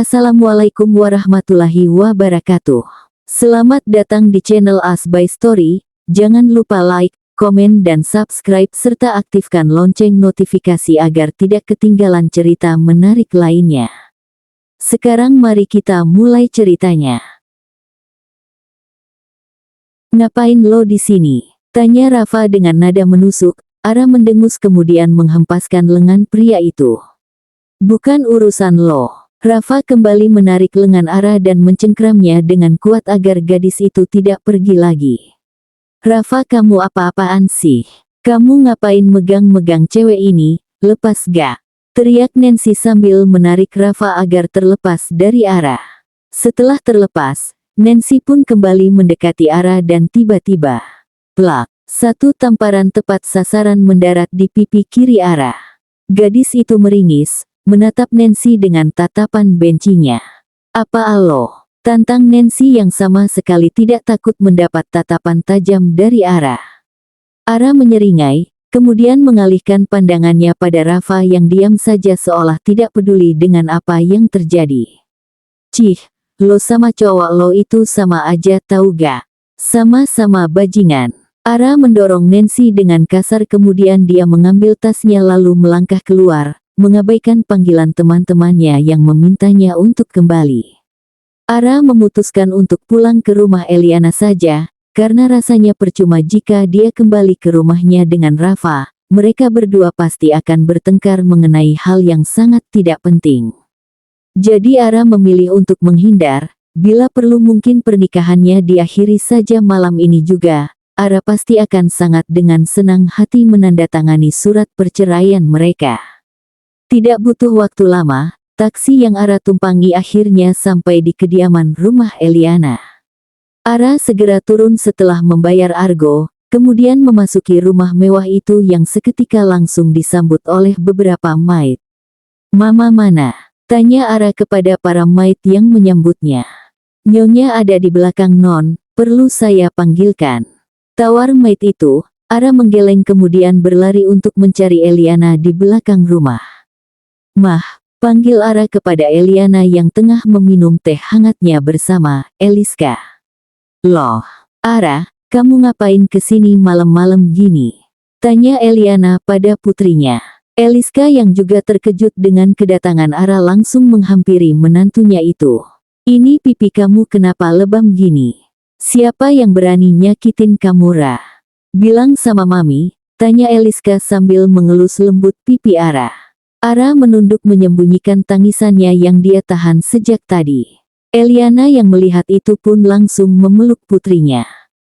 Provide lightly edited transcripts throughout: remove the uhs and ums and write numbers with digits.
Assalamualaikum warahmatullahi wabarakatuh. Selamat datang di channel As by Story. Jangan lupa like, komen dan subscribe serta aktifkan lonceng notifikasi agar tidak ketinggalan cerita menarik lainnya. Sekarang mari kita mulai ceritanya. Ngapain lo di sini? Tanya Rafa dengan nada menusuk. Ara mendengus kemudian menghempaskan lengan pria itu. Bukan urusan lo. Rafa kembali menarik lengan Ara dan mencengkramnya dengan kuat agar gadis itu tidak pergi lagi. Rafa, kamu apa-apaan sih? Kamu ngapain megang-megang cewek ini? Lepas gak? Teriak Nancy sambil menarik Rafa agar terlepas dari Ara. Setelah terlepas, Nancy pun kembali mendekati Ara dan tiba-tiba, plak, satu tamparan tepat sasaran mendarat di pipi kiri Ara. Gadis itu meringis, menatap Nancy dengan tatapan bencinya. Apa lo? Tantang Nancy yang sama sekali tidak takut mendapat tatapan tajam dari Ara. Ara menyeringai, kemudian mengalihkan pandangannya pada Rafa yang diam saja seolah tidak peduli dengan apa yang terjadi. Cih, lo sama cowok lo itu sama aja tahu gak? Sama-sama bajingan. Ara mendorong Nancy dengan kasar kemudian dia mengambil tasnya lalu melangkah keluar, mengabaikan panggilan teman-temannya yang memintanya untuk kembali. Ara memutuskan untuk pulang ke rumah Eliana saja, karena rasanya percuma jika dia kembali ke rumahnya dengan Rafa. Mereka berdua pasti akan bertengkar mengenai hal yang sangat tidak penting. Jadi Ara memilih untuk menghindar, bila perlu mungkin pernikahannya diakhiri saja malam ini juga. Ara pasti akan sangat dengan senang hati menandatangani surat perceraian mereka. Tidak butuh waktu lama, taksi yang Ara tumpangi akhirnya sampai di kediaman rumah Eliana. Ara segera turun setelah membayar argo, kemudian memasuki rumah mewah itu yang seketika langsung disambut oleh beberapa maid. Mama mana? Tanya Ara kepada para maid yang menyambutnya. Nyonya ada di belakang non, perlu saya panggilkan. Tawar maid itu. Ara menggeleng kemudian berlari untuk mencari Eliana di belakang rumah. Mah, panggil Ara kepada Eliana yang tengah meminum teh hangatnya bersama Eliska. Loh, Ara, kamu ngapain kesini malam-malam gini? Tanya Eliana pada putrinya. Eliska yang juga terkejut dengan kedatangan Ara langsung menghampiri menantunya itu. Ini pipi kamu kenapa lebam gini? Siapa yang berani nyakitin kamu, Ra? Bilang sama mami, tanya Eliska sambil mengelus lembut pipi Ara. Ara menunduk menyembunyikan tangisannya yang dia tahan sejak tadi. Eliana yang melihat itu pun langsung memeluk putrinya.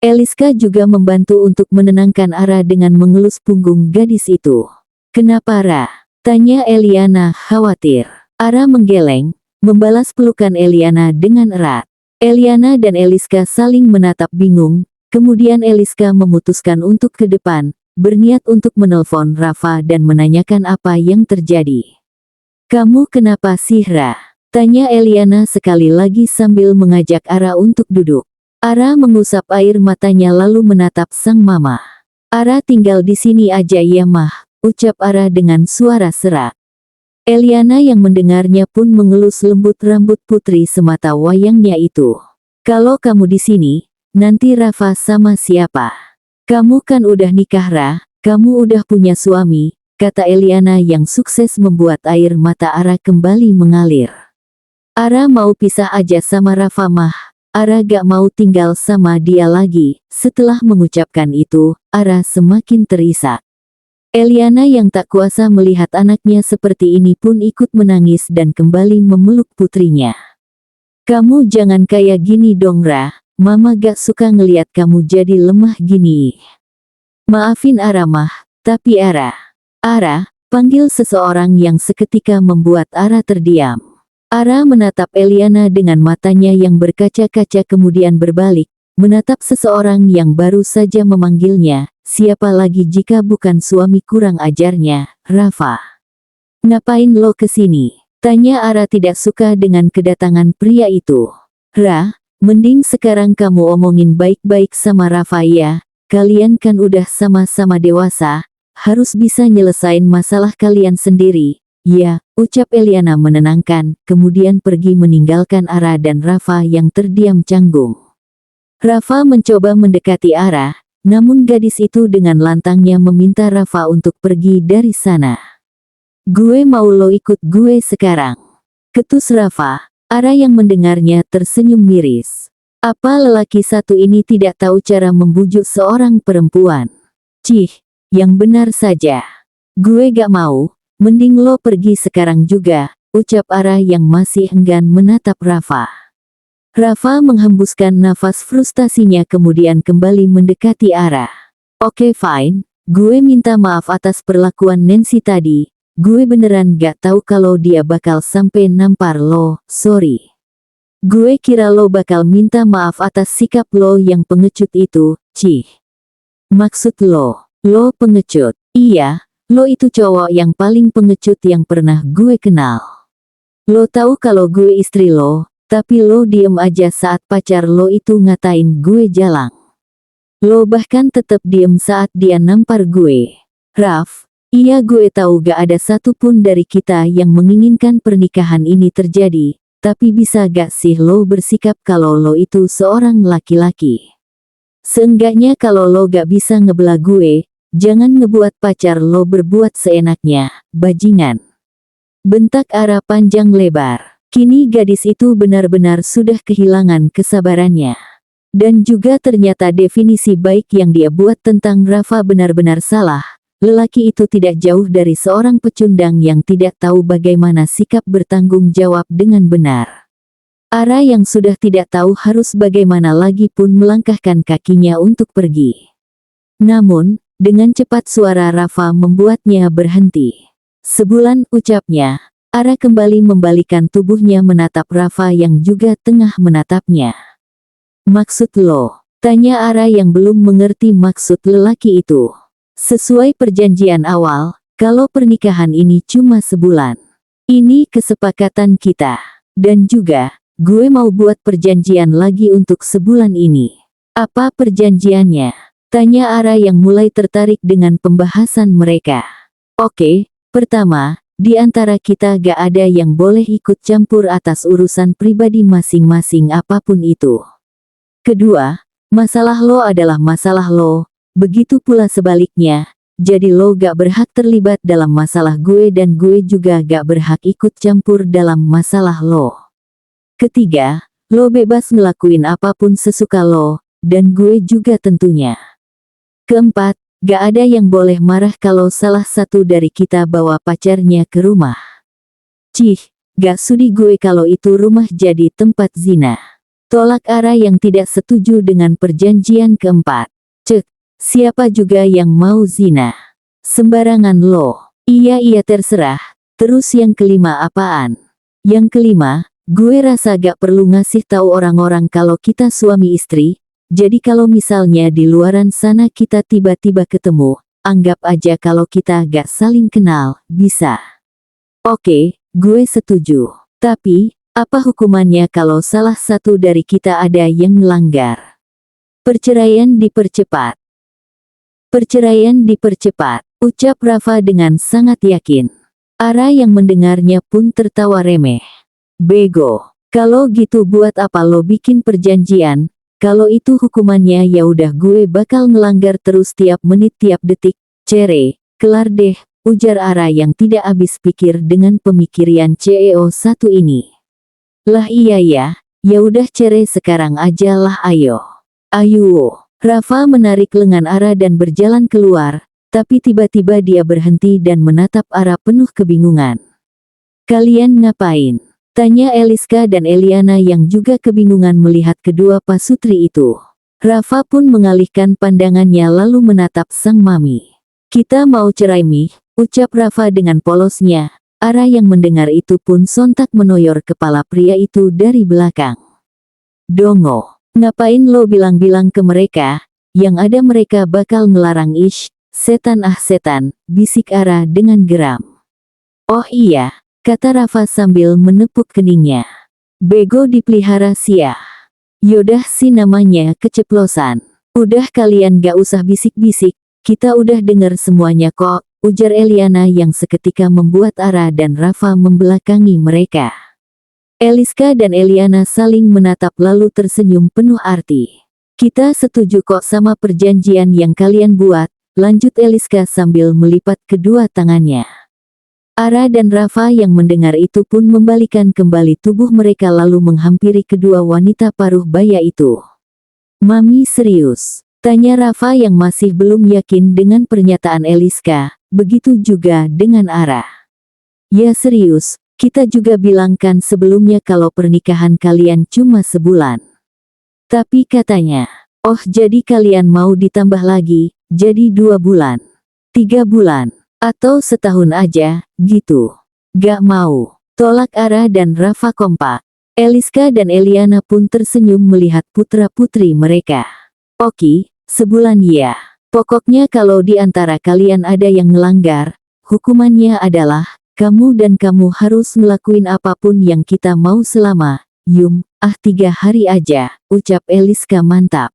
Eliska juga membantu untuk menenangkan Ara dengan mengelus punggung gadis itu. Kenapa, Ra? Tanya Eliana khawatir. Ara menggeleng, membalas pelukan Eliana dengan erat. Eliana dan Eliska saling menatap bingung, kemudian Eliska memutuskan untuk ke depan, berniat untuk menelpon Rafa dan menanyakan apa yang terjadi. Kamu kenapa sih, Ra? Tanya Eliana sekali lagi sambil mengajak Ara untuk duduk. Ara mengusap air matanya lalu menatap sang mama. Ara tinggal di sini aja ya mah, ucap Ara dengan suara serak. Eliana yang mendengarnya pun mengelus lembut rambut putri semata wayangnya itu. Kalau kamu di sini, nanti Rafa sama siapa? Kamu kan udah nikah, Ra, kamu udah punya suami, kata Eliana yang sukses membuat air mata Ara kembali mengalir. Ara mau pisah aja sama Rafa mah, Ara gak mau tinggal sama dia lagi. Setelah mengucapkan itu, Ara semakin terisak. Eliana yang tak kuasa melihat anaknya seperti ini pun ikut menangis dan kembali memeluk putrinya. Kamu jangan kayak gini dong, Ra. Mama gak suka ngeliat kamu jadi lemah gini. Maafin Ara mah, tapi Ara, panggil seseorang yang seketika membuat Ara terdiam. Ara menatap Eliana dengan matanya yang berkaca-kaca kemudian berbalik, menatap seseorang yang baru saja memanggilnya, siapa lagi jika bukan suami kurang ajarnya, Rafa. Ngapain lo kesini? Tanya Ara tidak suka dengan kedatangan pria itu. Ra, mending sekarang kamu omongin baik-baik sama Rafa ya, kalian kan udah sama-sama dewasa, harus bisa nyelesain masalah kalian sendiri, Ya, ucap Eliana menenangkan, kemudian pergi meninggalkan Ara dan Rafa yang terdiam canggung. Rafa mencoba mendekati Ara, namun gadis itu dengan lantangnya meminta Rafa untuk pergi dari sana. Gue mau lo ikut gue sekarang. Ketus Rafa. Ara yang mendengarnya tersenyum miris. Apa lelaki satu ini tidak tahu cara membujuk seorang perempuan? Cih, yang benar saja. Gue gak mau, mending lo pergi sekarang juga, ucap Ara yang masih enggan menatap Rafa. Rafa menghembuskan nafas frustasinya kemudian kembali mendekati Ara. Oke fine, gue minta maaf atas perlakuan Nancy tadi. Gue beneran gak tahu kalau dia bakal sampai nampar lo, sorry. Gue kira lo bakal minta maaf atas sikap lo yang pengecut itu, cih. Maksud lo pengecut? Iya, lo itu cowok yang paling pengecut yang pernah gue kenal. Lo tahu kalau gue istri lo, tapi lo diem aja saat pacar lo itu ngatain gue jalang. Lo bahkan tetap diem saat dia nampar gue. Raf. Iya gue tahu gak ada satupun dari kita yang menginginkan pernikahan ini terjadi, tapi bisa gak sih lo bersikap kalau lo itu seorang laki-laki? Seenggaknya kalau lo gak bisa ngebelah gue, jangan ngebuat pacar lo berbuat seenaknya, bajingan. Bentak Ara panjang lebar. Kini gadis itu benar-benar sudah kehilangan kesabarannya. Dan juga ternyata definisi baik yang dia buat tentang Rafa benar-benar salah. Lelaki itu tidak jauh dari seorang pecundang yang tidak tahu bagaimana sikap bertanggung jawab dengan benar. Ara yang sudah tidak tahu harus bagaimana lagi pun melangkahkan kakinya untuk pergi. Namun, dengan cepat suara Rafa membuatnya berhenti. Sebulan ucapnya, Ara kembali membalikan tubuhnya menatap Rafa yang juga tengah menatapnya. Maksud lo? Tanya Ara yang belum mengerti maksud lelaki itu. Sesuai perjanjian awal, kalau pernikahan ini cuma sebulan. Ini kesepakatan kita. Dan juga, gue mau buat perjanjian lagi untuk sebulan ini. Apa perjanjiannya? Tanya Ara yang mulai tertarik dengan pembahasan mereka. Oke, pertama, di antara kita gak ada yang boleh ikut campur atas urusan pribadi masing-masing apapun itu. Kedua, masalah lo adalah masalah lo. Begitu pula sebaliknya, jadi lo gak berhak terlibat dalam masalah gue dan gue juga gak berhak ikut campur dalam masalah lo. Ketiga, lo bebas ngelakuin apapun sesuka lo, dan gue juga tentunya. Keempat, gak ada yang boleh marah kalau salah satu dari kita bawa pacarnya ke rumah. Cih, gak sudi gue kalau itu rumah jadi tempat zina. Tolak Ara yang tidak setuju dengan perjanjian keempat. Cek. Siapa juga yang mau zina? Sembarangan lo. Iya terserah. Terus yang kelima apaan? Yang kelima, gue rasa gak perlu ngasih tahu orang-orang kalau kita suami istri. Jadi kalau misalnya di luaran sana kita tiba-tiba ketemu, anggap aja kalau kita gak saling kenal, bisa. Oke, gue setuju. Tapi, apa hukumannya kalau salah satu dari kita ada yang melanggar? Perceraian dipercepat. Perceraian dipercepat, ucap Rafa dengan sangat yakin. Ara yang mendengarnya pun tertawa remeh. Bego, kalau gitu buat apa lo bikin perjanjian? Kalau itu hukumannya ya udah gue bakal ngelanggar terus tiap menit tiap detik. Cere, kelar deh, ujar Ara yang tidak habis pikir dengan pemikiran CEO satu ini. Lah iya ya udah Cere sekarang aja lah ayo. Ayo. Rafa menarik lengan Ara dan berjalan keluar, tapi tiba-tiba dia berhenti dan menatap Ara penuh kebingungan. Kalian ngapain? Tanya Eliska dan Eliana yang juga kebingungan melihat kedua pasutri itu. Rafa pun mengalihkan pandangannya lalu menatap sang mami. Kita mau cerai Mi, ucap Rafa dengan polosnya. Ara yang mendengar itu pun sontak menoyor kepala pria itu dari belakang. Dongo. Ngapain lo bilang-bilang ke mereka, yang ada mereka bakal ngelarang ish, setan ah setan, bisik Ara dengan geram. Oh iya, kata Rafa sambil menepuk keningnya. Bego dipelihara sia. Yaudah sih namanya keceplosan. Udah kalian gak usah bisik-bisik, kita udah denger semuanya kok, ujar Eliana yang seketika membuat Ara dan Rafa membelakangi mereka. Eliska dan Eliana saling menatap lalu tersenyum penuh arti. Kita setuju kok sama perjanjian yang kalian buat, lanjut Eliska sambil melipat kedua tangannya. Ara dan Rafa yang mendengar itu pun membalikan kembali tubuh mereka lalu menghampiri kedua wanita paruh baya itu. Mami serius? Tanya Rafa yang masih belum yakin dengan pernyataan Eliska, begitu juga dengan Ara. Ya serius, kita juga bilangkan sebelumnya kalau pernikahan kalian cuma sebulan. Tapi katanya, oh jadi kalian mau ditambah lagi, jadi 2 bulan, 3 bulan, atau setahun aja, gitu. Gak mau, tolak Ara dan Rafa kompak. Eliska dan Eliana pun tersenyum melihat putra-putri mereka. Oke, sebulan ya. Pokoknya kalau di antara kalian ada yang ngelanggar, hukumannya adalah, kamu dan kamu harus ngelakuin apapun yang kita mau selama, 3 hari aja, ucap Eliska mantap.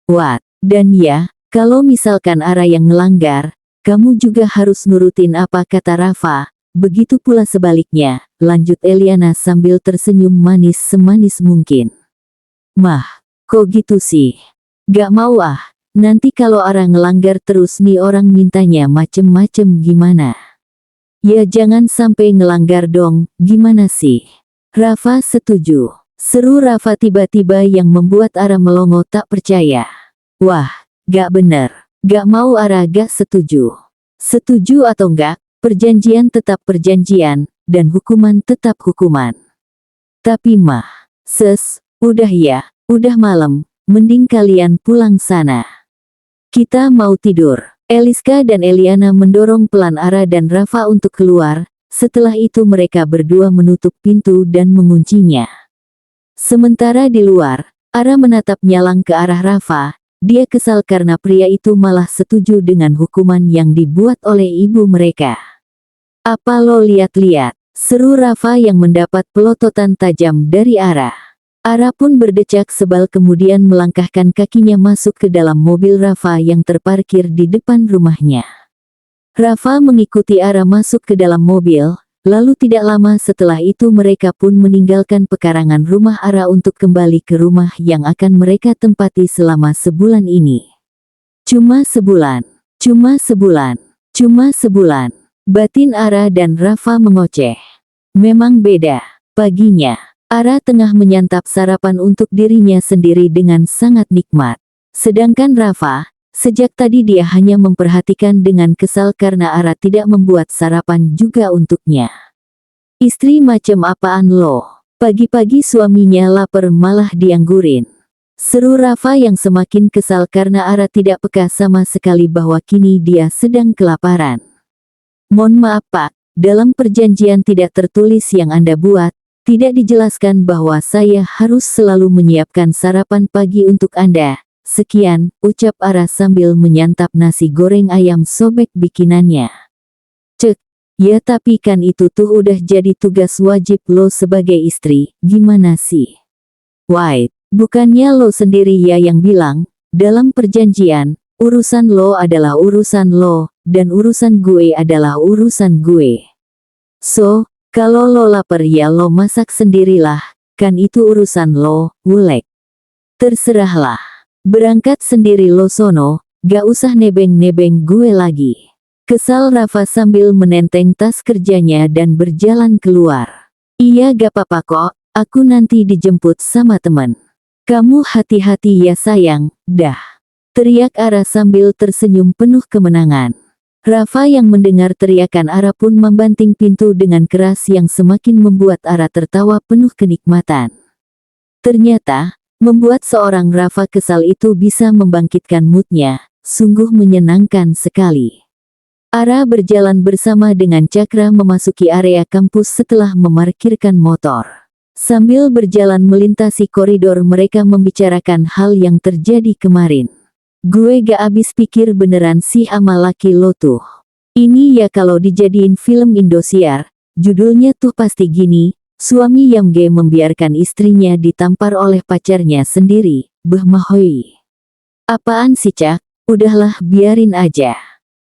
What? Dan ya, kalau misalkan Ara yang ngelanggar, kamu juga harus nurutin apa kata Rafa, begitu pula sebaliknya, lanjut Eliana sambil tersenyum manis semanis mungkin. Mah, kok gitu sih? Gak mau ah, nanti kalau Ara ngelanggar terus nih orang mintanya macem-macem gimana? Ya jangan sampai ngelanggar dong, gimana sih? Rafa setuju. Seru Rafa tiba-tiba yang membuat Ara melongo tak percaya. Wah, gak bener. Gak mau Ara gak setuju. Setuju atau enggak, perjanjian tetap perjanjian, dan hukuman tetap hukuman. Tapi mah, udah ya, udah malam, mending kalian pulang sana. Kita mau tidur. Eliska dan Eliana mendorong pelan Ara dan Rafa untuk keluar, setelah itu mereka berdua menutup pintu dan menguncinya. Sementara di luar, Ara menatap nyalang ke arah Rafa, dia kesal karena pria itu malah setuju dengan hukuman yang dibuat oleh ibu mereka. Apa lo lihat-lihat? Seru Rafa yang mendapat pelototan tajam dari Ara. Ara pun berdecak sebal kemudian melangkahkan kakinya masuk ke dalam mobil Rafa yang terparkir di depan rumahnya. Rafa mengikuti Ara masuk ke dalam mobil, lalu tidak lama setelah itu mereka pun meninggalkan pekarangan rumah Ara untuk kembali ke rumah yang akan mereka tempati selama sebulan ini. Cuma sebulan, cuma sebulan, cuma sebulan. Batin Ara dan Rafa mengoceh. Memang beda. Paginya, Ara tengah menyantap sarapan untuk dirinya sendiri dengan sangat nikmat. Sedangkan Rafa, sejak tadi dia hanya memperhatikan dengan kesal karena Ara tidak membuat sarapan juga untuknya. Istri macem apaan lo? Pagi-pagi suaminya lapar malah dianggurin. Seru Rafa yang semakin kesal karena Ara tidak peka sama sekali bahwa kini dia sedang kelaparan. Mohon maaf Pak, dalam perjanjian tidak tertulis yang Anda buat, tidak dijelaskan bahwa saya harus selalu menyiapkan sarapan pagi untuk Anda. Sekian, ucap Ara sambil menyantap nasi goreng ayam sobek bikinannya. Cek, ya tapi kan itu tuh udah jadi tugas wajib lo sebagai istri, gimana sih? Wait, bukannya lo sendiri ya yang bilang, dalam perjanjian, urusan lo adalah urusan lo, dan urusan gue adalah urusan gue. So, kalau lo lapar ya lo masak sendirilah, kan itu urusan lo, wulek. Terserahlah. Berangkat sendiri lo sono, gak usah nebeng-nebeng gue lagi. Kesal Rafa sambil menenteng tas kerjanya dan berjalan keluar. Iya gak apa-apa kok, aku nanti dijemput sama teman. Kamu hati-hati ya sayang, dah. Teriak Ara sambil tersenyum penuh kemenangan. Rafa yang mendengar teriakan Ara pun membanting pintu dengan keras yang semakin membuat Ara tertawa penuh kenikmatan. Ternyata, membuat seorang Rafa kesal itu bisa membangkitkan moodnya, sungguh menyenangkan sekali. Ara berjalan bersama dengan Cakra memasuki area kampus setelah memarkirkan motor. Sambil berjalan melintasi koridor mereka membicarakan hal yang terjadi kemarin. Gue gak abis pikir beneran sih ama laki lo tuh. Ini ya kalau dijadiin film Indosiar, judulnya tuh pasti gini, suami yang gay membiarkan istrinya ditampar oleh pacarnya sendiri, beh mahoi. Apaan sih Cak, udahlah biarin aja.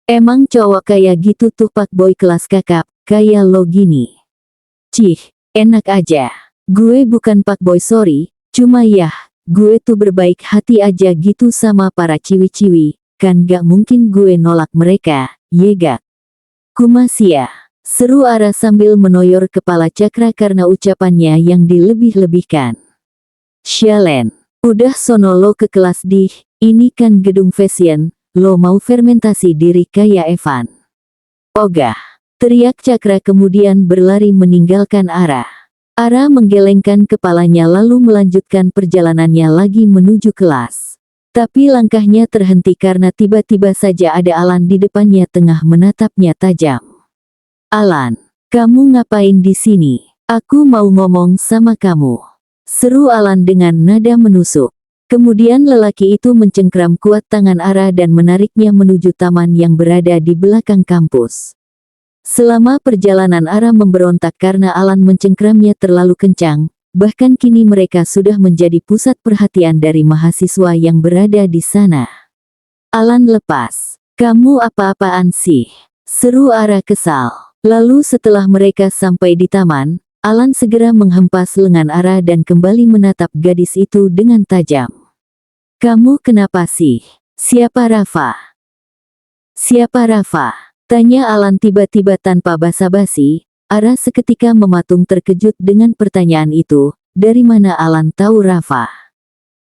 Emang cowok kayak gitu tuh fuckboy kelas kakap, kayak lo gini. Cih, enak aja. Gue bukan fuckboy sorry, cuma yah, gue tuh berbaik hati aja gitu sama para ciwi-ciwi, kan gak mungkin gue nolak mereka, yega. Kumasia. Seru Ara sambil menoyor kepala Cakra karena ucapannya yang dilebih-lebihkan. Sialen. Udah sono lo ke kelas dih, ini kan gedung fashion, lo mau fermentasi diri kayak Evan. Ogah. Teriak Cakra kemudian berlari meninggalkan Ara. Ara menggelengkan kepalanya lalu melanjutkan perjalanannya lagi menuju kelas. Tapi langkahnya terhenti karena tiba-tiba saja ada Alan di depannya tengah menatapnya tajam. Alan, kamu ngapain di sini? Aku mau ngomong sama kamu. Seru Alan dengan nada menusuk. Kemudian lelaki itu mencengkram kuat tangan Ara dan menariknya menuju taman yang berada di belakang kampus. Selama perjalanan Ara memberontak karena Alan mencengkramnya terlalu kencang, bahkan kini mereka sudah menjadi pusat perhatian dari mahasiswa yang berada di sana. Alan lepas. Kamu apa-apaan sih? Seru Ara kesal. Lalu setelah mereka sampai di taman, Alan segera menghempas lengan Ara dan kembali menatap gadis itu dengan tajam. Kamu kenapa sih? Siapa Rafa? Siapa Rafa? Tanya Alan tiba-tiba tanpa basa-basi. Ara seketika mematung terkejut dengan pertanyaan itu. Dari mana Alan tahu Rafa?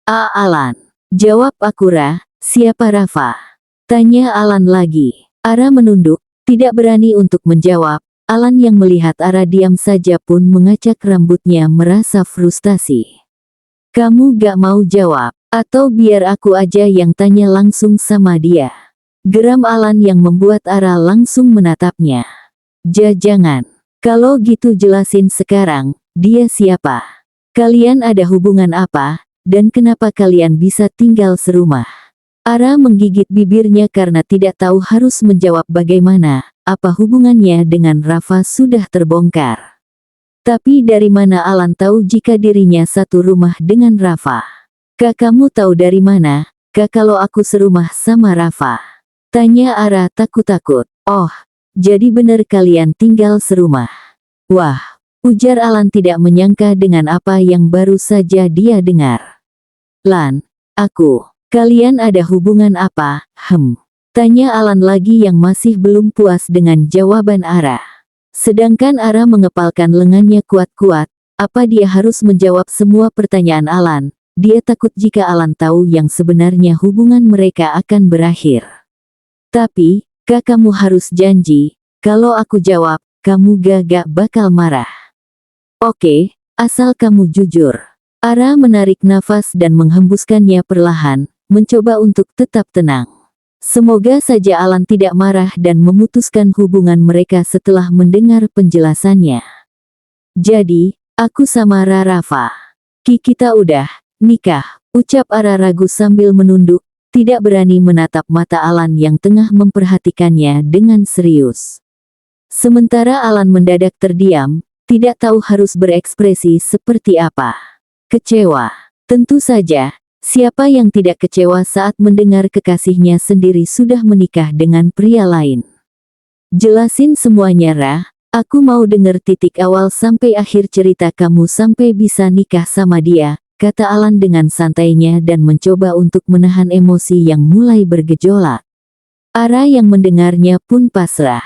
Alan. Jawab aku siapa Rafa? Tanya Alan lagi. Ara menunduk. Tidak berani untuk menjawab, Alan yang melihat Ara diam saja pun mengacak rambutnya merasa frustasi. Kamu gak mau jawab, atau biar aku aja yang tanya langsung sama dia. Geram Alan yang membuat Ara langsung menatapnya. Jangan. Kalau gitu jelasin sekarang, dia siapa? Kalian ada hubungan apa, dan kenapa kalian bisa tinggal serumah? Ara menggigit bibirnya karena tidak tahu harus menjawab bagaimana, apa hubungannya dengan Rafa sudah terbongkar. Tapi dari mana Alan tahu jika dirinya satu rumah dengan Rafa? Kak kamu tahu dari mana, Kak kalau aku serumah sama Rafa? Tanya Ara takut-takut. Oh, jadi benar kalian tinggal serumah. Wah, ujar Alan tidak menyangka dengan apa yang baru saja dia dengar. Lan, kalian ada hubungan apa? Tanya Alan lagi yang masih belum puas dengan jawaban Ara. Sedangkan Ara mengepalkan lengannya kuat-kuat, apa dia harus menjawab semua pertanyaan Alan? Dia takut jika Alan tahu yang sebenarnya hubungan mereka akan berakhir. Tapi, Kak kamu harus janji, kalau aku jawab, kamu gak bakal marah. Oke, asal kamu jujur. Ara menarik nafas dan menghembuskannya perlahan, mencoba untuk tetap tenang. Semoga saja Alan tidak marah dan memutuskan hubungan mereka setelah mendengar penjelasannya. Jadi, aku sama Rafa. Kita udah nikah, ucap Ara ragu sambil menunduk, tidak berani menatap mata Alan yang tengah memperhatikannya dengan serius. Sementara Alan mendadak terdiam, tidak tahu harus berekspresi seperti apa. Kecewa. Tentu saja, siapa yang tidak kecewa saat mendengar kekasihnya sendiri sudah menikah dengan pria lain. Jelasin semuanya aku mau dengar titik awal sampai akhir cerita kamu sampai bisa nikah sama dia, kata Alan dengan santainya dan mencoba untuk menahan emosi yang mulai bergejolak. Ara yang mendengarnya pun pasrah.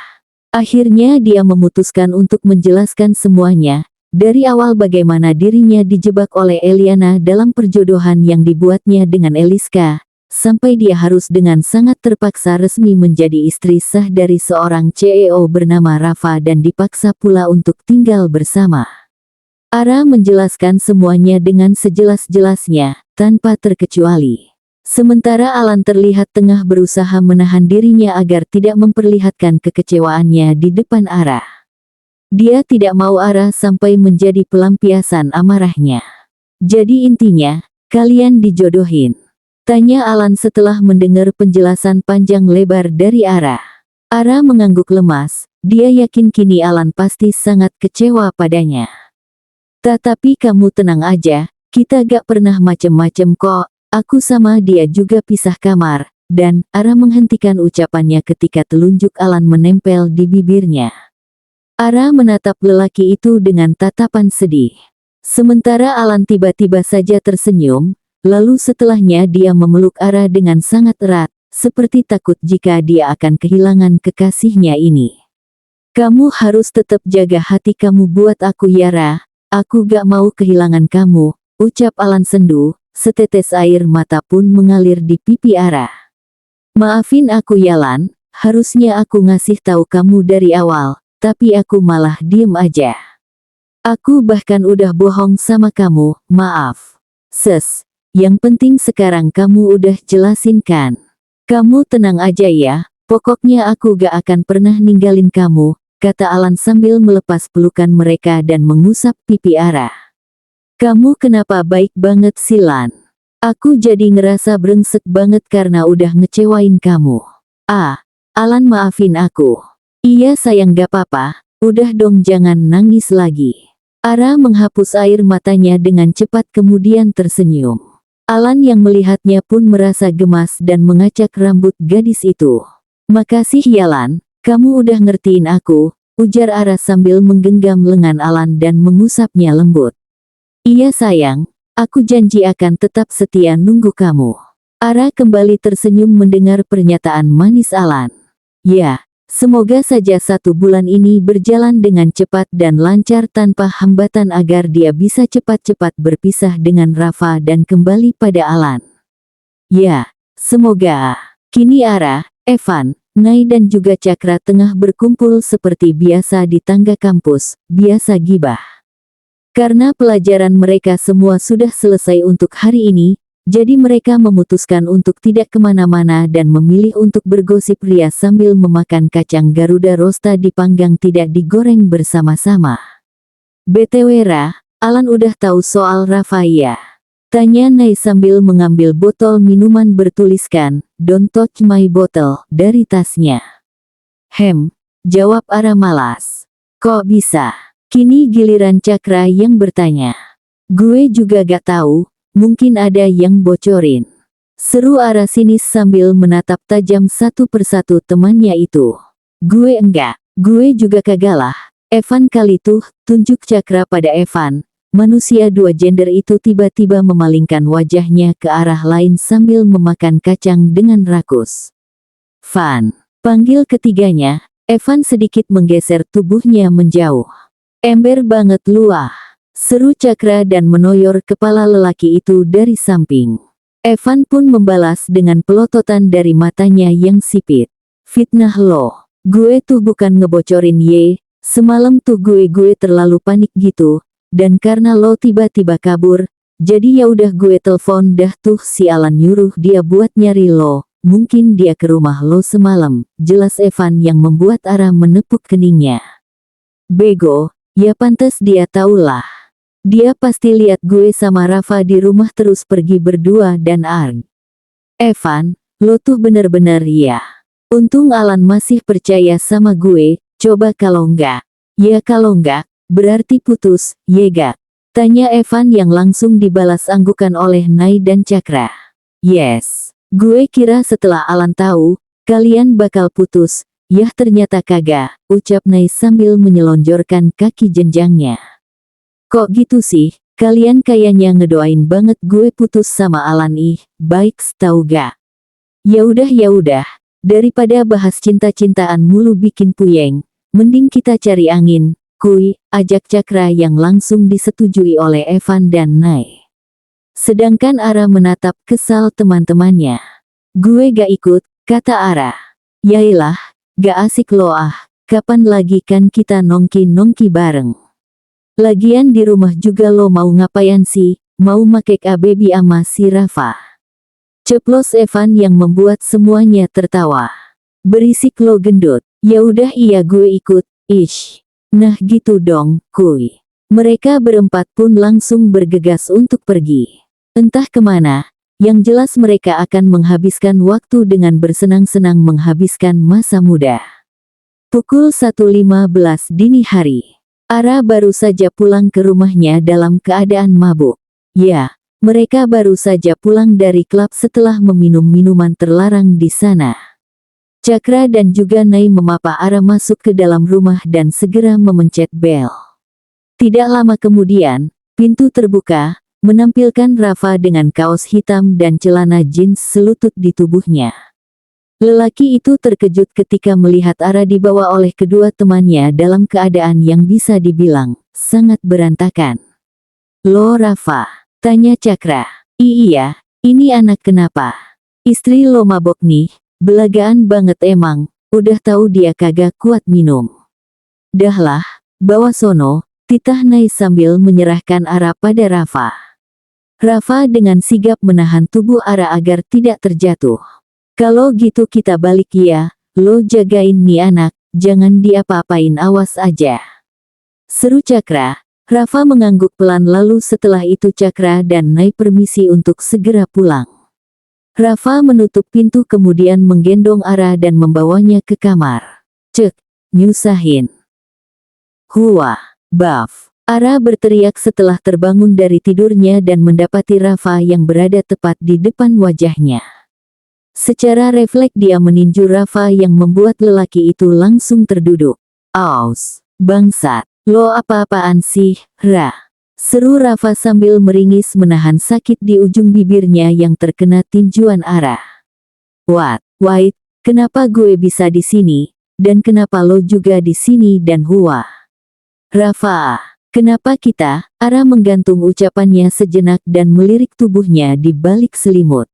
Akhirnya dia memutuskan untuk menjelaskan semuanya. Dari awal bagaimana dirinya dijebak oleh Eliana dalam perjodohan yang dibuatnya dengan Eliska, sampai dia harus dengan sangat terpaksa resmi menjadi istri sah dari seorang CEO bernama Rafa dan dipaksa pula untuk tinggal bersama. Ara menjelaskan semuanya dengan sejelas-jelasnya, tanpa terkecuali. Sementara Alan terlihat tengah berusaha menahan dirinya agar tidak memperlihatkan kekecewaannya di depan Ara. Dia tidak mau Ara sampai menjadi pelampiasan amarahnya. Jadi intinya, kalian dijodohin. Tanya Alan setelah mendengar penjelasan panjang lebar dari Ara. Ara mengangguk lemas, dia yakin kini Alan pasti sangat kecewa padanya. Tetapi kamu tenang aja, kita gak pernah macem-macem kok, aku sama dia juga pisah kamar, dan Ara menghentikan ucapannya ketika telunjuk Alan menempel di bibirnya. Ara menatap lelaki itu dengan tatapan sedih. Sementara Alan tiba-tiba saja tersenyum, lalu setelahnya dia memeluk Ara dengan sangat erat, seperti takut jika dia akan kehilangan kekasihnya ini. Kamu harus tetap jaga hati kamu buat aku Yara, aku gak mau kehilangan kamu, ucap Alan sendu, setetes air mata pun mengalir di pipi Ara. Maafin aku Yalan, harusnya aku ngasih tahu kamu dari awal, tapi aku malah diem aja. Aku bahkan udah bohong sama kamu, maaf. Yang penting sekarang kamu udah jelasin kan. Kamu tenang aja ya, pokoknya aku gak akan pernah ninggalin kamu, kata Alan sambil melepas pelukan mereka dan mengusap pipi Ara. Kamu kenapa baik banget sih Lan? Aku jadi ngerasa brengsek banget karena udah ngecewain kamu. Alan maafin aku. Iya sayang gak apa-apa, udah dong jangan nangis lagi. Ara menghapus air matanya dengan cepat kemudian tersenyum. Alan yang melihatnya pun merasa gemas dan mengacak rambut gadis itu. Makasih Yalan, kamu udah ngertiin aku, ujar Ara sambil menggenggam lengan Alan dan mengusapnya lembut. Iya sayang. Aku janji akan tetap setia nunggu kamu. Ara kembali tersenyum mendengar pernyataan manis Alan. Ya, semoga saja 1 bulan ini berjalan dengan cepat dan lancar tanpa hambatan agar dia bisa cepat-cepat berpisah dengan Rafa dan kembali pada Alan. Ya, semoga. Kini Ara, Evan, Nay dan juga Cakra tengah berkumpul seperti biasa di tangga kampus, biasa gibah. Karena pelajaran mereka semua sudah selesai untuk hari ini, jadi mereka memutuskan untuk tidak kemana-mana dan memilih untuk bergosip ria sambil memakan kacang Garuda Rosta dipanggang tidak digoreng bersama-sama. BTW Ra, Alan udah tahu soal Rafa ya? Tanya Nay sambil mengambil botol minuman bertuliskan, "Don't touch my bottle," dari tasnya. Jawab Ara malas. Kok bisa? Kini giliran Cakra yang bertanya. Gue juga gak tahu, mungkin ada yang bocorin. Seru Ara sinis sambil menatap tajam satu persatu temannya itu. Gue enggak, gue juga kagak lah. Evan kali tuh, tunjuk Cakra pada Evan. Manusia 2 gender itu tiba-tiba memalingkan wajahnya ke arah lain sambil memakan kacang dengan rakus. Van, panggil ketiganya. Evan sedikit menggeser tubuhnya menjauh. Ember banget lu ah, seru Cakra dan menoyor kepala lelaki itu dari samping. Evan pun membalas dengan pelototan dari matanya yang sipit. Fitnah lo, gue tuh bukan ngebocorin ye, semalam tuh gue terlalu panik gitu, dan karena lo tiba-tiba kabur, jadi ya udah gue telepon dah tuh si Alan nyuruh dia buat nyari lo, mungkin dia ke rumah lo semalam, jelas Evan yang membuat Ara menepuk keningnya. Bego. Ya pantas dia tahu lah. Dia pasti lihat gue sama Rafa di rumah terus pergi berdua dan arg. Evan, lo tuh bener-bener ya. Untung Alan masih percaya sama gue, coba kalau enggak. Ya kalau enggak, berarti putus, ye gak? Tanya Evan yang langsung dibalas anggukan oleh Nay dan Cakra. Yes, gue kira setelah Alan tahu, kalian bakal putus. Yah ternyata kagak, ucap Nay sambil menyelonjorkan kaki jenjangnya. Kok gitu sih, kalian kayaknya ngedoain banget gue putus sama Alan ih, baik tau gak? Ya udah, daripada bahas cinta-cintaan mulu bikin puyeng, mending kita cari angin, kuy, ajak Cakra yang langsung disetujui oleh Evan dan Nay. Sedangkan Ara menatap kesal teman-temannya. Gue gak ikut, kata Ara. Yailah. Gak asik lo ah, kapan lagi kan kita nongki-nongki bareng. Lagian di rumah juga lo mau ngapain sih, mau make baby ama si Rafa. Ceplos Evan yang membuat semuanya tertawa. Berisik lo gendut, ya udah iya gue ikut, ish. Nah gitu dong, kuy. Mereka berempat pun langsung bergegas untuk pergi. Entah kemana. Yang jelas mereka akan menghabiskan waktu dengan bersenang-senang menghabiskan masa muda. Pukul 1.15 dini hari. Ara baru saja pulang ke rumahnya dalam keadaan mabuk. Ya, Mereka baru saja pulang dari klub setelah meminum minuman terlarang di sana. Cakra dan juga Nai memapa Ara masuk ke dalam rumah dan segera memencet bel. Tidak lama kemudian, pintu terbuka, menampilkan Rafa dengan kaos hitam dan celana jeans selutut di tubuhnya. Lelaki itu terkejut ketika melihat Ara dibawa oleh kedua temannya dalam keadaan yang bisa dibilang sangat berantakan. "Lo Rafa?" tanya Cakra. "Iya, ini anak kenapa? Istri lo mabok nih, belagaan banget emang, udah tahu dia kagak kuat minum." "Dahlah, bawa sono," titah Nai sambil menyerahkan Ara pada Rafa. Rafa dengan sigap menahan tubuh Ara agar tidak terjatuh. "Kalau gitu kita balik ya, lo jagain nih anak, jangan diapa-apain awas aja," seru Cakra. Rafa mengangguk pelan lalu setelah itu Cakra dan Nai permisi untuk segera pulang. Rafa menutup pintu kemudian menggendong Ara dan membawanya ke kamar. "Cek, nyusahin." "Hua, Baf!" Ara berteriak setelah terbangun dari tidurnya dan mendapati Rafa yang berada tepat di depan wajahnya. Secara refleks dia meninju Rafa yang membuat lelaki itu langsung terduduk. "Aus, bangsat, lo apa-apaan sih, Ra?" seru Rafa sambil meringis menahan sakit di ujung bibirnya yang terkena tinjuan Ara. Wait, kenapa gue bisa di sini, dan kenapa lo juga di sini dan Hua? Rafa, kenapa kita?" Ara menggantung ucapannya sejenak dan melirik tubuhnya di balik selimut.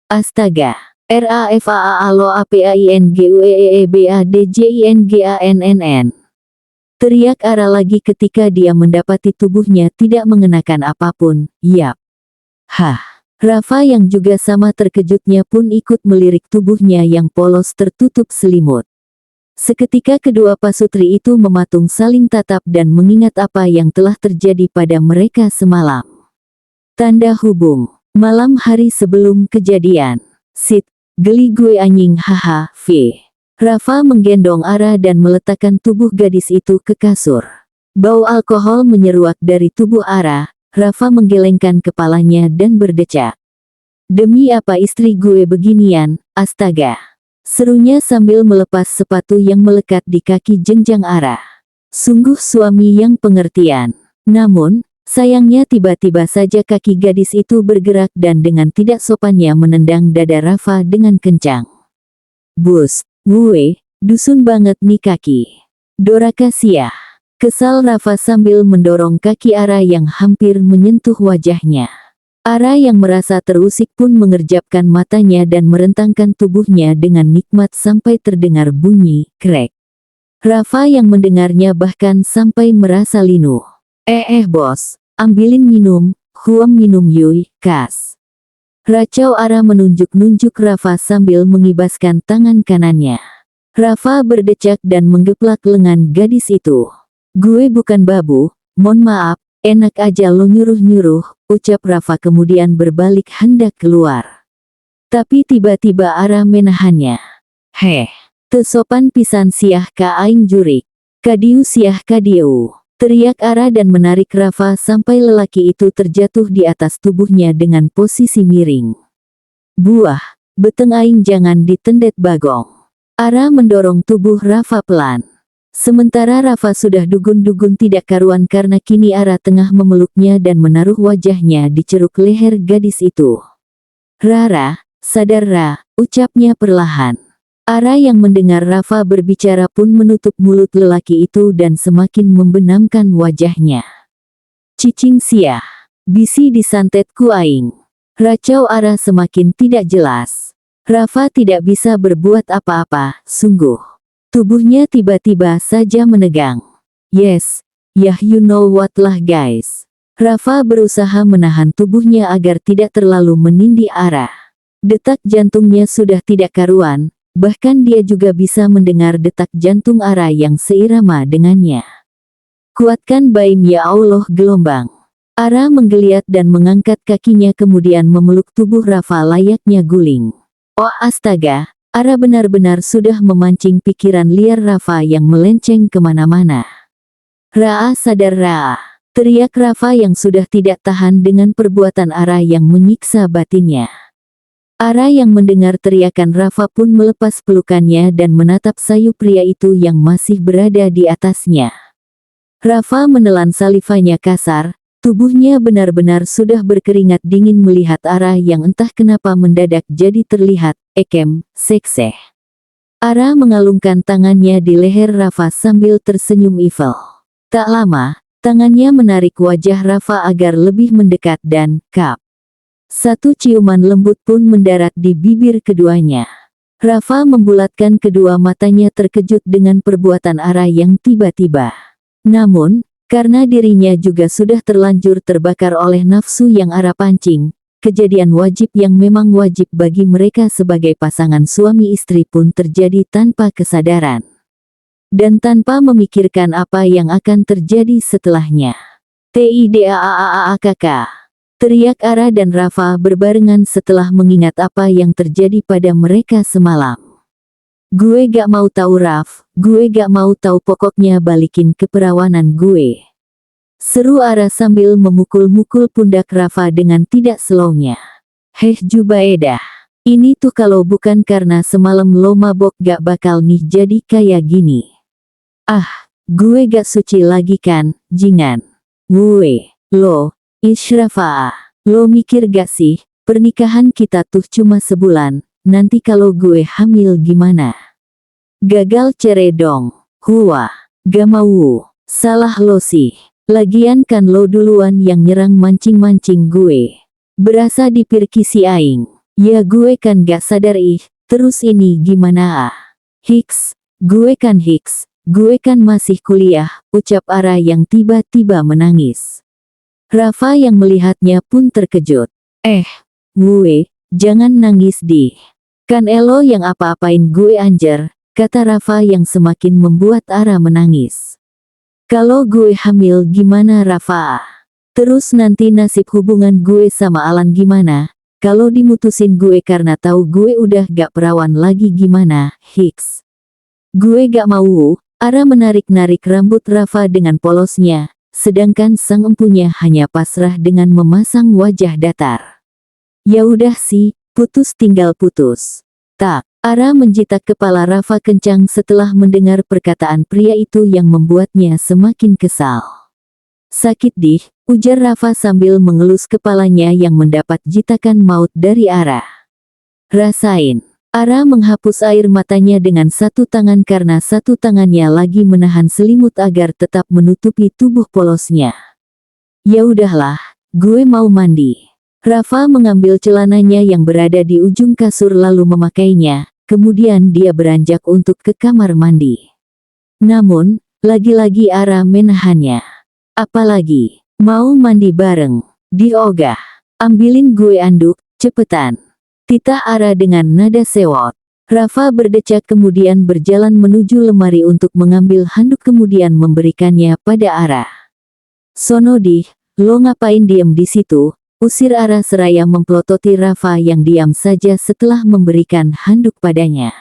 "Astaga, Rafaa lo apaingueebadjingann." teriak Ara lagi ketika dia mendapati tubuhnya tidak mengenakan apapun. "Yap." Hah. Rafa yang juga sama terkejutnya pun ikut melirik tubuhnya yang polos tertutup selimut. Seketika kedua pasutri itu mematung saling tatap dan mengingat apa yang telah terjadi pada mereka semalam. Tanda hubung. Malam hari sebelum kejadian. "Sit, geli gue anjing haha, V." Rafa menggendong Ara dan meletakkan tubuh gadis itu ke kasur. Bau alkohol menyeruak dari tubuh Ara. Rafa menggelengkan kepalanya dan berdecak. "Demi apa istri gue beginian, astaga," serunya sambil melepas sepatu yang melekat di kaki jenjang Ara. Sungguh suami yang pengertian. Namun, sayangnya tiba-tiba saja kaki gadis itu bergerak dan dengan tidak sopannya menendang dada Rafa dengan kencang. "Bus, gue, dusun banget nih kaki. Doraka Siah." kesal Rafa sambil mendorong kaki Ara yang hampir menyentuh wajahnya. Ara yang merasa terusik pun mengerjapkan matanya dan merentangkan tubuhnya dengan nikmat sampai terdengar bunyi krek. Rafa yang mendengarnya bahkan sampai merasa linu. Bos, ambilin minum, huam minum yuy, kas." Racau Ara menunjuk-nunjuk Rafa sambil mengibaskan tangan kanannya. Rafa berdecak dan menggeplak lengan gadis itu. "Gue bukan babu, mohon maaf, enak aja lo nyuruh-nyuruh," ucap Rafa kemudian berbalik hendak keluar. Tapi tiba-tiba Ara menahannya. "Heh, teu sopan pisan siah ka aing jurik. Kadiu siah kadieu," teriak Ara dan menarik Rafa sampai lelaki itu terjatuh di atas tubuhnya dengan posisi miring. "Buah, beteng aing jangan ditendet bagong." Ara mendorong tubuh Rafa pelan. Sementara Rafa sudah dugun-dugun tidak karuan karena kini Ara tengah memeluknya dan menaruh wajahnya di ceruk leher gadis itu. "Rara, sadar Ra," ucapnya perlahan. Ara yang mendengar Rafa berbicara pun menutup mulut lelaki itu dan semakin membenamkan wajahnya. "Cicing siah, bisi disantet ku aing." Racau Ara semakin tidak jelas. Rafa tidak bisa berbuat apa-apa, sungguh. Tubuhnya tiba-tiba saja menegang. "Yes, yah you know what lah guys." Rafa berusaha menahan tubuhnya agar tidak terlalu menindih Ara. Detak jantungnya sudah tidak karuan. Bahkan dia juga bisa mendengar detak jantung Ara yang seirama dengannya. "Kuatkan baim ya Allah gelombang." Ara menggeliat dan mengangkat kakinya kemudian memeluk tubuh Rafa layaknya guling. Oh astaga, Ara benar-benar sudah memancing pikiran liar Rafa yang melenceng kemana-mana. "Raa sadar Raa." Teriak Rafa yang sudah tidak tahan dengan perbuatan Ara yang menyiksa batinnya. Ara yang mendengar teriakan Rafa pun melepas pelukannya dan menatap sayu pria itu yang masih berada di atasnya. Rafa menelan salivanya kasar, tubuhnya benar-benar sudah berkeringat dingin melihat Ara yang entah kenapa mendadak jadi terlihat sekseh. Ara mengalungkan tangannya di leher Rafa sambil tersenyum evil. Tak lama, tangannya menarik wajah Rafa agar lebih mendekat dan satu ciuman lembut pun mendarat di bibir keduanya. Rafa membulatkan kedua matanya terkejut dengan perbuatan Ara yang tiba-tiba. Namun, karena dirinya juga sudah terlanjur terbakar oleh nafsu yang Ara pancing, kejadian wajib yang memang wajib bagi mereka sebagai pasangan suami istri pun terjadi tanpa kesadaran. Dan tanpa memikirkan apa yang akan terjadi setelahnya. Tidaaakk. Teriak Ara dan Rafa berbarengan setelah mengingat apa yang terjadi pada mereka semalam. Gue gak mau tahu Raf, gue gak mau tahu pokoknya balikin keperawanan gue. Seru Ara sambil memukul-mukul pundak Rafa dengan tidak slownya. Heh Jubaedah, ini tuh kalau bukan karena semalam lo mabok gak bakal nih jadi kayak gini. Ah, gue gak suci lagi kan, jingan. Rafa, lo mikir gak sih, pernikahan kita tuh cuma sebulan, nanti kalau gue hamil gimana? Gagal cerai dong. Gak mau. Salah lo sih. Lagian kan lo duluan yang nyerang mancing-mancing gue. Berasa dipirki si aing. Ya gue kan gak sadar terus ini gimana gue kan masih kuliah, ucap Ara yang tiba-tiba menangis. Rafa yang melihatnya pun terkejut. Gue, jangan nangis di. Kan elo yang apa-apain gue anjer, kata Rafa yang semakin membuat Ara menangis. Kalau gue hamil gimana Rafa? Terus nanti nasib hubungan gue sama Alan gimana? Kalau dimutusin gue karena tahu gue udah gak perawan lagi gimana? Gue gak mau. Ara menarik-narik rambut Rafa dengan polosnya, sedangkan sang empunya hanya pasrah dengan memasang wajah datar. Ya udah sih, putus tinggal putus. Tak. Ara menjitak kepala Rafa kencang setelah mendengar perkataan pria itu yang membuatnya semakin kesal. Sakit dih, ujar Rafa sambil mengelus kepalanya yang mendapat jitakan maut dari Ara. Rasain. Ara menghapus air matanya dengan satu tangan karena satu tangannya lagi menahan selimut agar tetap menutupi tubuh polosnya. Ya udahlah, gue mau mandi. Rafa mengambil celananya yang berada di ujung kasur lalu memakainya. Kemudian dia beranjak untuk ke kamar mandi. Namun, lagi-lagi Ara menahannya. Apalagi, mau mandi bareng. Diogah. Ambilin gue anduk, cepetan. Titah Ara dengan nada sewot. Rafa berdecak kemudian berjalan menuju lemari untuk mengambil handuk kemudian memberikannya pada Ara. Sono dih, lo ngapain diem di situ? Usir Ara seraya memplototi Rafa yang diam saja setelah memberikan handuk padanya.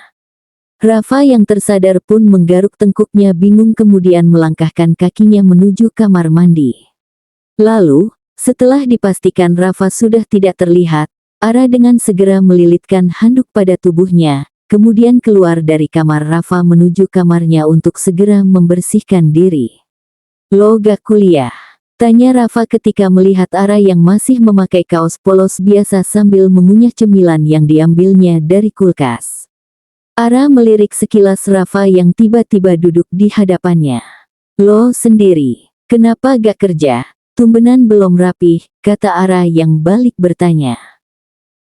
Rafa yang tersadar pun menggaruk tengkuknya bingung kemudian melangkahkan kakinya menuju kamar mandi. Lalu, setelah dipastikan Rafa sudah tidak terlihat, Ara dengan segera melilitkan handuk pada tubuhnya, kemudian keluar dari kamar Rafa menuju kamarnya untuk segera membersihkan diri. Lo gak kuliah? Tanya Rafa ketika melihat Ara yang masih memakai kaos polos biasa sambil mengunyah cemilan yang diambilnya dari kulkas. Ara melirik sekilas Rafa yang tiba-tiba duduk di hadapannya. Lo sendiri, kenapa gak kerja? Tumbenan belum rapih, kata Ara yang balik bertanya.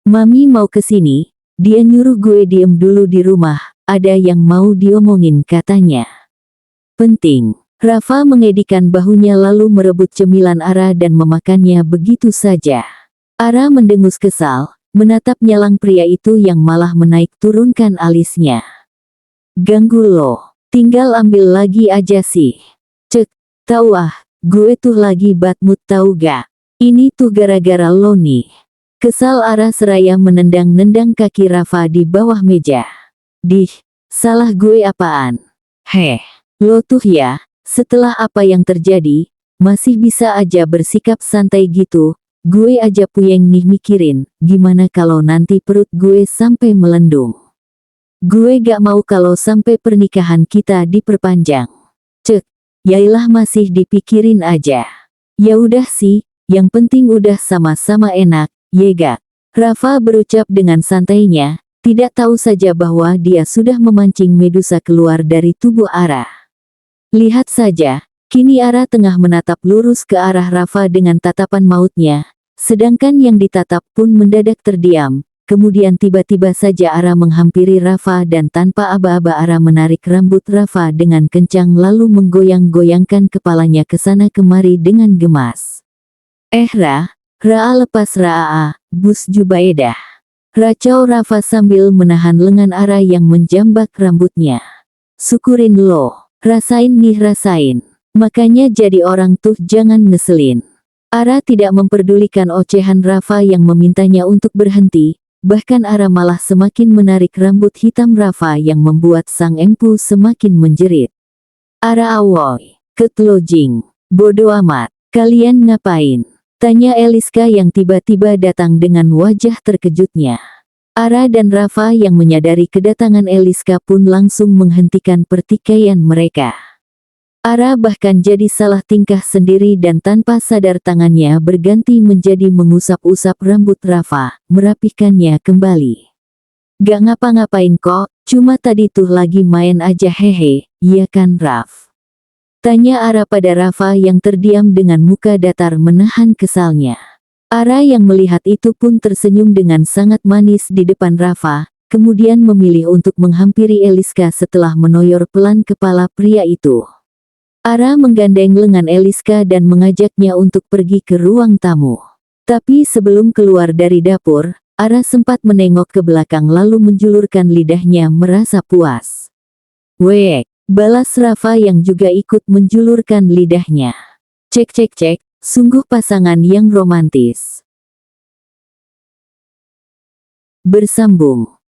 Mami mau kesini, dia nyuruh gue diem dulu di rumah, ada yang mau diomongin katanya. Penting. Rafa mengedikan bahunya lalu merebut cemilan Ara dan memakannya begitu saja. Ara mendengus kesal, menatap nyalang pria itu yang malah menaik turunkan alisnya. Ganggu lo, tinggal ambil lagi aja sih. Cek, tahu gue tuh lagi bad mood tahu gak? Ini tuh gara-gara lo nih. Kesal Ara seraya menendang-nendang kaki Rafa di bawah meja. Dih, salah gue apaan? Lo tuh ya. Setelah apa yang terjadi, masih bisa aja bersikap santai gitu. Gue aja puyeng nih mikirin, gimana kalau nanti perut gue sampai melendung. Gue gak mau kalau sampai pernikahan kita diperpanjang. Cek, yailah masih dipikirin aja. Ya udah sih, yang penting udah sama-sama enak, yega. Rafa berucap dengan santainya, tidak tahu saja bahwa dia sudah memancing Medusa keluar dari tubuh Ara. Lihat saja, kini Ara tengah menatap lurus ke arah Rafa dengan tatapan mautnya, sedangkan yang ditatap pun mendadak terdiam. Kemudian tiba-tiba saja Ara menghampiri Rafa dan tanpa aba-aba Ara menarik rambut Rafa dengan kencang lalu menggoyang-goyangkan kepalanya ke sana kemari dengan gemas. Ra lepas Ra, Bus Jubaedah. Racau Rafa sambil menahan lengan Ara yang menjambak rambutnya. Syukurin lo, rasain nih rasain. Makanya jadi orang tuh jangan ngeselin. Ara tidak memperdulikan ocehan Rafa yang memintanya untuk berhenti. Bahkan Ara malah semakin menarik rambut hitam Rafa yang membuat sang empu semakin menjerit. Ara awoy, ketlojing, bodo amat, kalian ngapain? Tanya Eliska yang tiba-tiba datang dengan wajah terkejutnya. Ara dan Rafa yang menyadari kedatangan Eliska pun langsung menghentikan pertikaian mereka. Ara bahkan jadi salah tingkah sendiri dan tanpa sadar tangannya berganti menjadi mengusap-usap rambut Rafa, merapikannya kembali. Gak ngapa-ngapain kok, cuma tadi tuh lagi main aja hehe, iya kan Raf? Tanya Ara pada Rafa yang terdiam dengan muka datar menahan kesalnya. Ara yang melihat itu pun tersenyum dengan sangat manis di depan Rafa, kemudian memilih untuk menghampiri Eliska setelah menoyor pelan kepala pria itu. Ara menggandeng lengan Eliska dan mengajaknya untuk pergi ke ruang tamu. Tapi sebelum keluar dari dapur, Ara sempat menengok ke belakang lalu menjulurkan lidahnya merasa puas. Wek, balas Rafa yang juga ikut menjulurkan lidahnya. Cek cek cek, sungguh pasangan yang romantis. Bersambung.